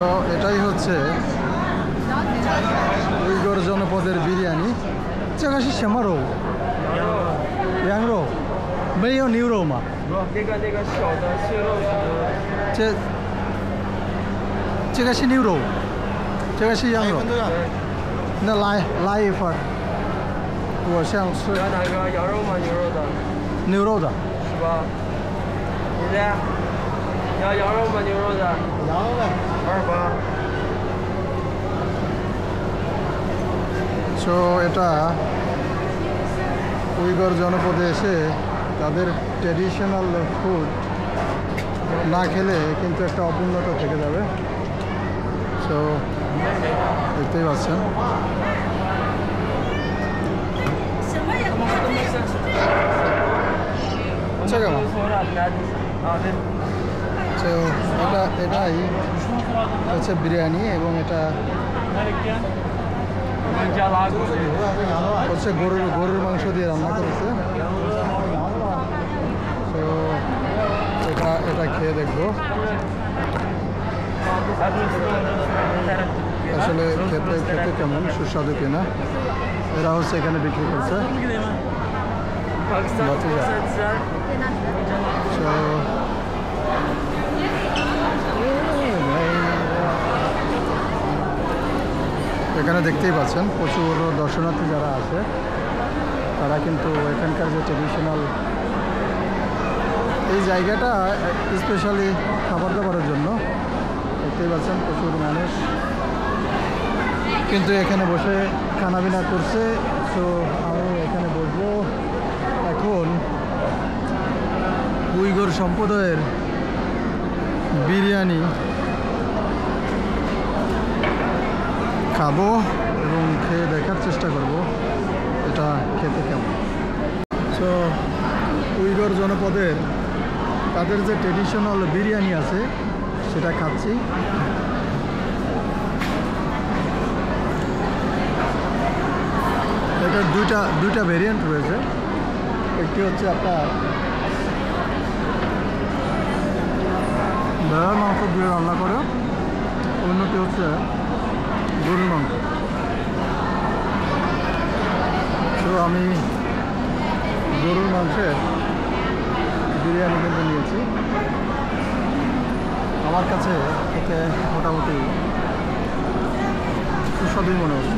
তো এটাই হচ্ছে উইগর জনপদের বিরিয়ানি। 这个是什么肉？羊肉，没有牛肉吗？那个小的蟹肉这个是牛肉，这个是羊肉。那来一份，我想吃。要哪个羊肉吗？牛肉的？牛肉的。是吧？你的？你要羊肉吗？牛肉的？羊肉的。28。সো এটা উইগর জনপদে এসে তাদের ট্র্যাডিশনাল ফুড না খেলে কিন্তু একটা অপূর্ণতা থেকে যাবে। সো দেখতেই পাচ্ছেন তো এটাই হচ্ছে বিরিয়ানি এবং এটা হচ্ছে গরুর মাংস দিয়ে রান্না করেছে। তো এটা খেয়ে দেখবো আসলে খেতে কেমন, সুস্বাদু কিনা। এরা হচ্ছে এখানে বিক্রি করছে। এখানে দেখতেই পাচ্ছেন প্রচুর দর্শনার্থী যারা আছে তারা কিন্তু এখানকার যে ট্রেডিশনাল এই জায়গাটা স্পেশালি খাবার দাবারের জন্য দেখতেই পাচ্ছেন প্রচুর মানুষ কিন্তু এখানে বসে খানাপিনা করছে। তো আমি এখানে বসবো এখন উইগর সম্প্রদায়ের বিরিয়ানি খাবো এবং খেয়ে দেখার চেষ্টা করব এটা খেতে কেমন। সো উইগর জনপদের তাদের যে ট্রেডিশনাল বিরিয়ানি আছে সেটা খাচ্ছি। এটার দুইটা ভেরিয়েন্ট রয়েছে। একটি হচ্ছে আপনার ভেড়ার মাংস দিয়ে রান্না করে, অন্যটি হচ্ছে গরুর মাংস। তো আমি গরুর মাংসের বিরিয়ানি কিন্তু নিয়েছি। আমার কাছে খেতে মোটামুটি সুস্বাদুই মনে হচ্ছে।